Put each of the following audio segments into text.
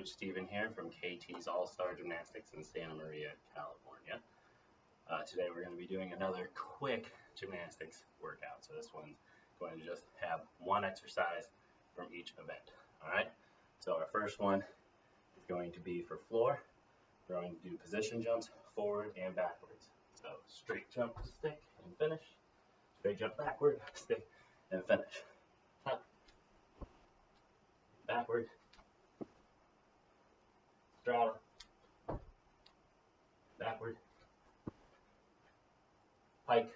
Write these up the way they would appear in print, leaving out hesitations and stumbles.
Steven here from KT's All-Star Gymnastics in Santa Maria, California. Today we're going to be doing another quick gymnastics workout. So this one's going to just have one exercise from each event. Alright, so our first one is going to be for floor. We're going to do position jumps forward and backwards. So straight jump, stick, and finish. Straight jump backward, stick, and finish. Up, backward, straddle, backward, pike,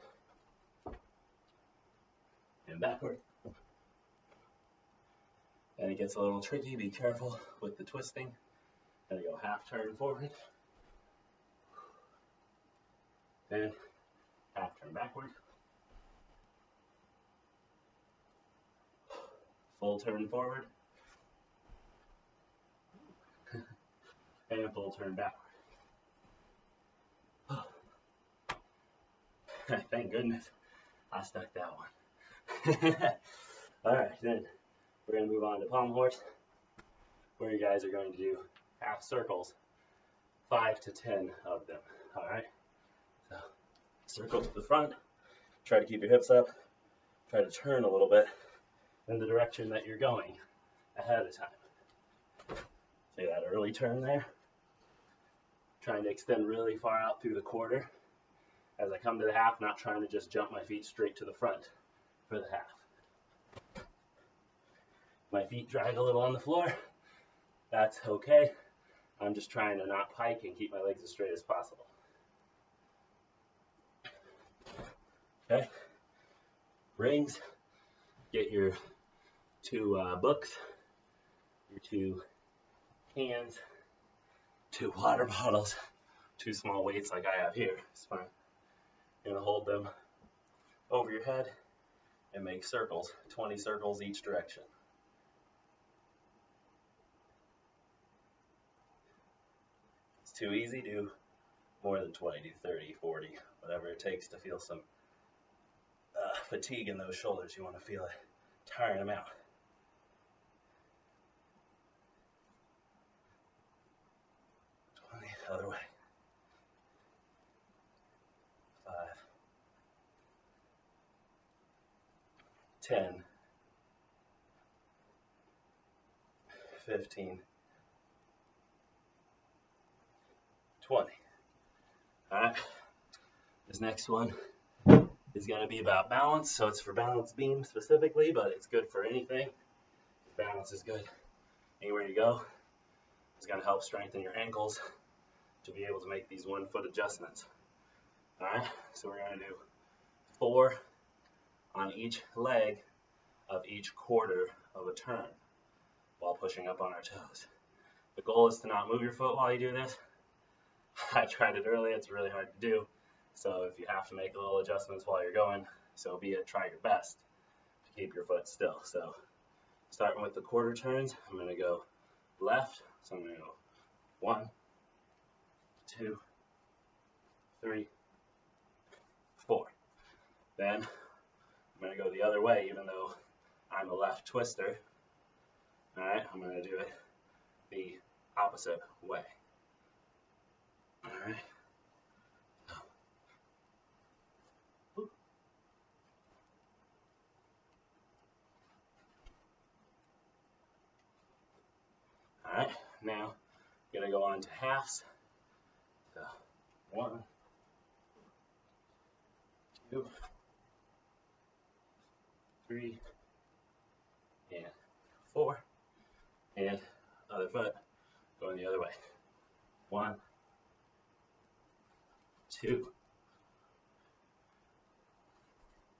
and backward. And it gets a little tricky, be careful with the twisting. Gonna go half turn forward, then half turn backward, full turn forward, and full turn backward. Thank goodness I stuck that one. Alright, then we're going to move on to palm horse, where you guys are going to do half circles, 5 to 10 of them. Alright, so circle to the front, try to keep your hips up, try to turn a little bit in the direction that you're going ahead of time. See that early turn there? Trying to extend really far out through the quarter. As I come to the half, not trying to just jump my feet straight to the front for the half. My feet drag a little on the floor. That's okay. I'm just trying to not pike and keep my legs as straight as possible. Okay. Rings. Get your two books, your two cans, 2 water bottles, 2 small weights like I have here. It's fine. You're going to hold them over your head and make circles, 20 circles each direction. It's too easy, do more than 20, do 30, 40, whatever it takes to feel some fatigue in those shoulders. You want to feel it tiring them out. Other way. 5, 10, 15, 20. Alright, this next one is going to be about balance, so it's for balance beam specifically, but it's good for anything. Balance is good anywhere you go. It's going to help strengthen your ankles to be able to make these 1-foot adjustments. Alright, so we're going to do 4 on each leg of each quarter of a turn while pushing up on our toes. The goal is to not move your foot while you do this. I tried it earlier, it's really hard to do. So if you have to make little adjustments while you're going, so be it, try your best to keep your foot still. So starting with the quarter turns, I'm going to go left, so I'm going to go 1, 2, 3, 4. Then I'm going to go the other way, even though I'm a left twister. Alright, I'm going to do it the opposite way. Alright. Alright, now I'm going to go on to halves. So 1, 2, 3, and 4, and other foot going the other way. 1, 2,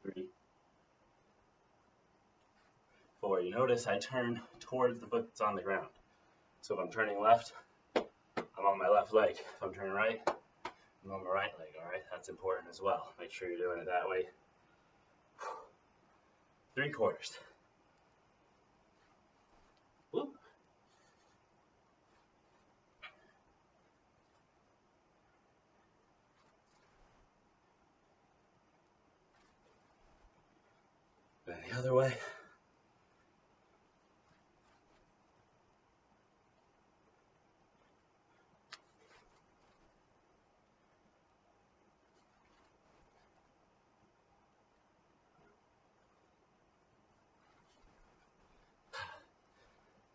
3, 4. You notice I turn towards the foot that's on the ground. So if I'm turning left, I'm on my left leg. If I'm turning right, I'm on my right leg. Alright, that's important as well. Make sure you're doing it that way. 3 quarters. Whoop. Then the other way.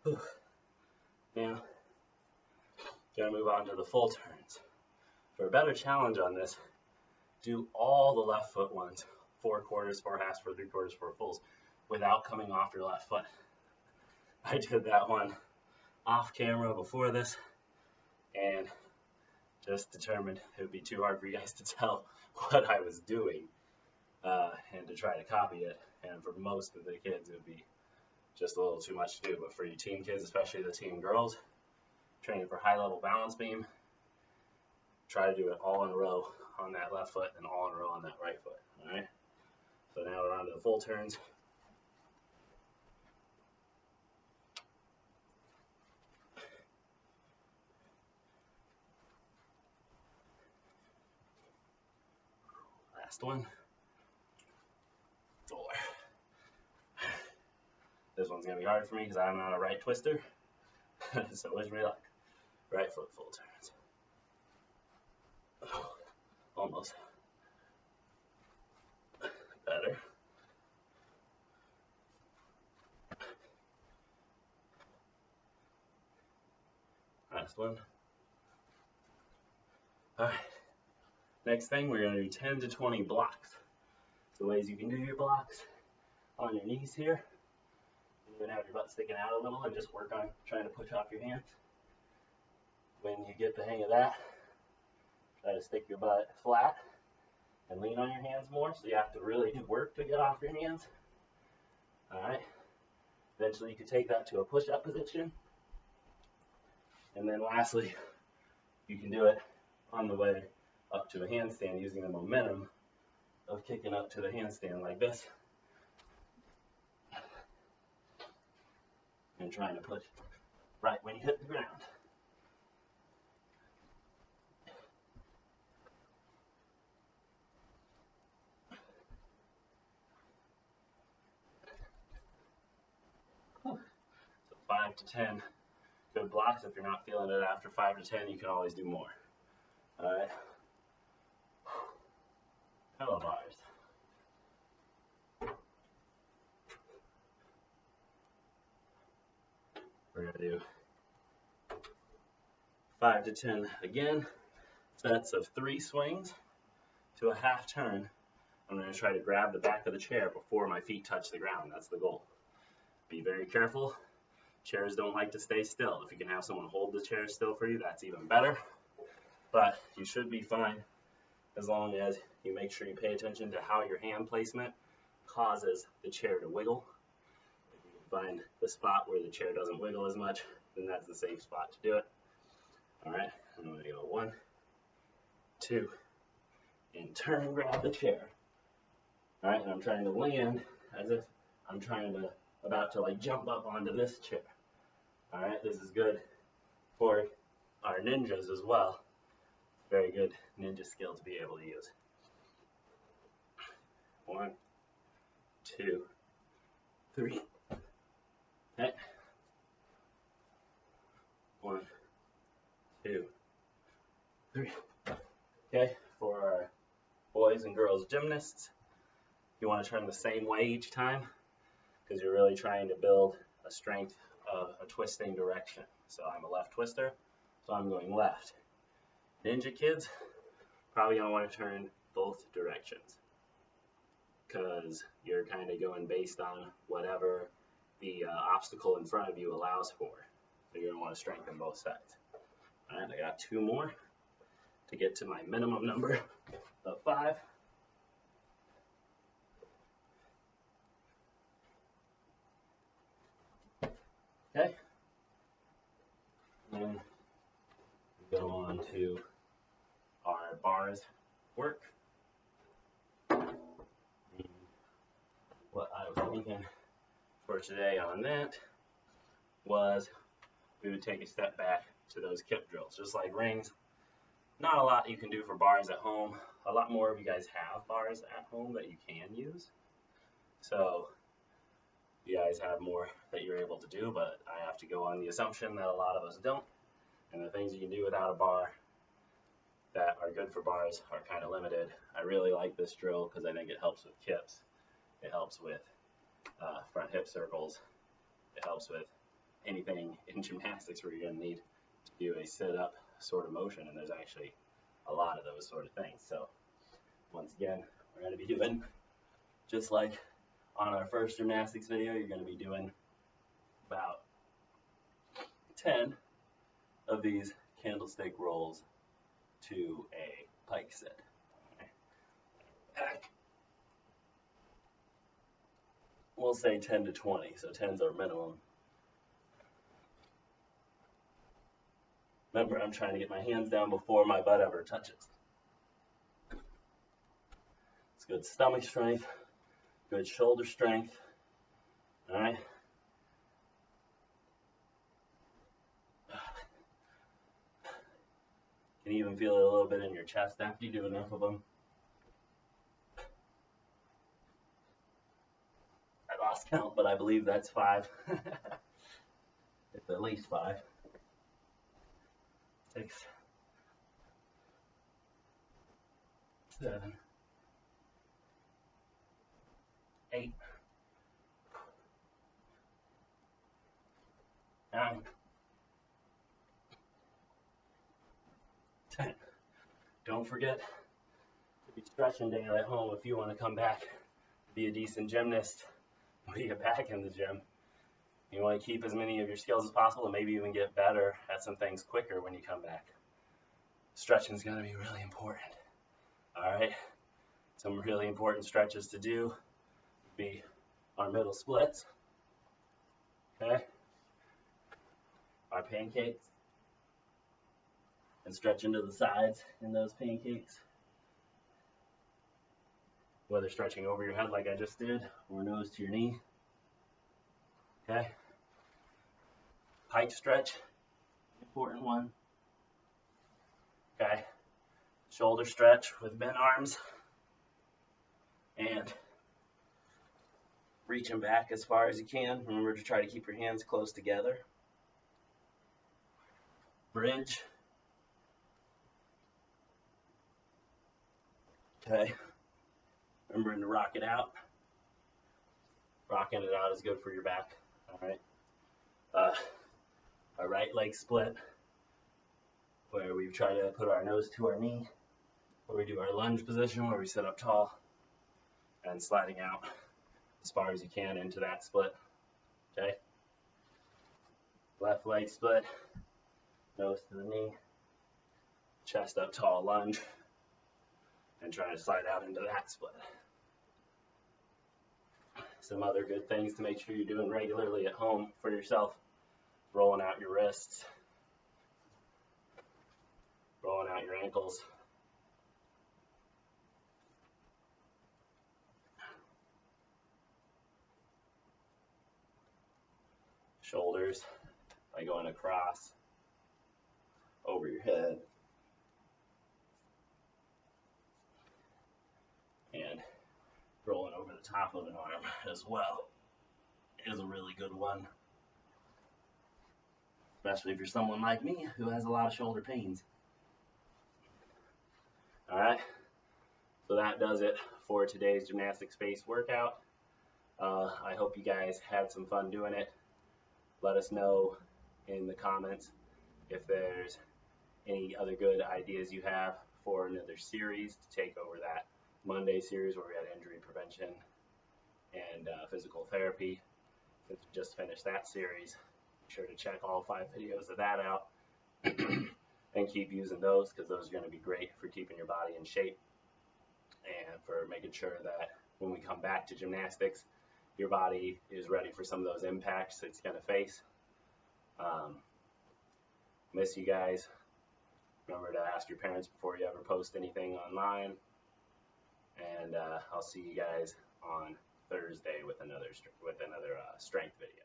Whew. Now, gonna move on to the full turns. For a better challenge on this, do all the left foot ones, 4 quarters, 4 halves, 4 3/4, 4 fulls, without coming off your left foot. I did that one off camera before this, and just determined it would be too hard for you guys to tell what I was doing and to try to copy it. And for most of the kids, it would be just a little too much to do. But for you teen kids, especially the teen girls, training for high-level balance beam, try to do it all in a row on that left foot and all in a row on that right foot. All right. So now we're on to the full turns. Last one. 4. This one's gonna be hard for me because I'm not a right twister. So wish me luck. Right foot full turns. Oh, almost. Better. Last one. Alright. Next thing, we're going to do 10 to 20 blocks. So ways you can do your blocks: on your knees here. You're going to have your butt sticking out a little and just work on trying to push off your hands. When you get the hang of that, try to stick your butt flat and lean on your hands more, so you have to really do work to get off your hands. Alright. Eventually you can take that to a push-up position. And then lastly, you can do it on the way up to a handstand using the momentum of kicking up to the handstand like this and trying to push right when you hit the ground. So 5 to 10 good blocks. If you're not feeling it after 5 to 10, you can always do more. All right. Hello, bars. We're going to do 5 to 10 again. Sets of 3 swings to a half turn. I'm going to try to grab the back of the chair before my feet touch the ground. That's the goal. Be very careful. Chairs don't like to stay still. If you can have someone hold the chair still for you, that's even better. But you should be fine as long as you make sure you pay attention to how your hand placement causes the chair to wiggle. If you can find the spot where the chair doesn't wiggle as much, then that's the safe spot to do it. All right, I'm going to go 1, 2, and turn and grab the chair. All right, and I'm trying to land as if I'm about to like jump up onto this chair. All right, this is good for our ninjas as well. Very good ninja skill to be able to use. 1, 2, 3. Okay. 1, 2, 3. Okay, for our boys and girls gymnasts, you want to turn the same way each time because you're really trying to build a strength of a twisting direction. So I'm a left twister, so I'm going left. Ninja kids, probably going to want to turn both directions because you're kind of going based on whatever the obstacle in front of you allows for. So you're going to want to strengthen both sides. All right, I got 2 more to get to my minimum number of 5. Okay, and then we go on to our bars work. What I was thinking for today on that was we would take a step back to those kip drills, just like rings. Not a lot you can do for bars at home. A lot more of you guys have bars at home that you can use. So you guys have more that you're able to do, but I have to go on the assumption that a lot of us don't. And the things you can do without a bar that are good for bars are kind of limited. I really like this drill because I think it helps with kips. It helps with front hip circles. It helps with anything in gymnastics where you're going to need to do a sit-up sort of motion, and there's actually a lot of those sort of things. So once again, we're going to be doing, just like on our first gymnastics video, you're going to be doing about 10 of these candlestick rolls to a pike sit. Back. We'll say 10 to 20, so 10's our minimum. Remember, I'm trying to get my hands down before my butt ever touches. It's good stomach strength, good shoulder strength. All right. Can even feel it a little bit in your chest after you do enough of them. I lost count, but I believe that's 5. It's at least 5. 6, 7, 8, 9, 10. Don't forget to be stretching daily at home if you want to come back, be a decent gymnast when you get back in the gym. You want to keep as many of your skills as possible and maybe even get better at some things quicker when you come back. Stretching is going to be really important. All right, some really important stretches to do would be our middle splits, okay, our pancakes, and stretch into the sides in those pancakes, whether stretching over your head like I just did or nose to your knee. Okay, pike stretch, important one. Okay, shoulder stretch with bent arms and reaching back as far as you can. Remember to try to keep your hands close together. Bridge. Okay, remembering to rock it out. Rocking it out is good for your back. All right. Our right leg split, where we try to put our nose to our knee, where we do our lunge position, where we sit up tall and sliding out as far as you can into that split. Okay. Left leg split, nose to the knee, chest up tall lunge, and try to slide out into that split. Some other good things to make sure you're doing regularly at home for yourself: rolling out your wrists, rolling out your ankles, shoulders by going across over your head, and rolling over the top of an arm as well is a really good one, especially if you're someone like me who has a lot of shoulder pains. All right, so that does it for today's gymnastics based workout. I hope you guys had some fun doing it. Let us know in the comments if there's any other good ideas you have for another series to take over that Monday series where we had injury prevention and physical therapy. Since we just finished that series, be sure to check all 5 videos of that out and keep using those, because those are going to be great for keeping your body in shape and for making sure that when we come back to gymnastics, your body is ready for some of those impacts it's going to face. Miss you guys. Remember to ask your parents before you ever post anything online. And I'll see you guys on Thursday with another strength video.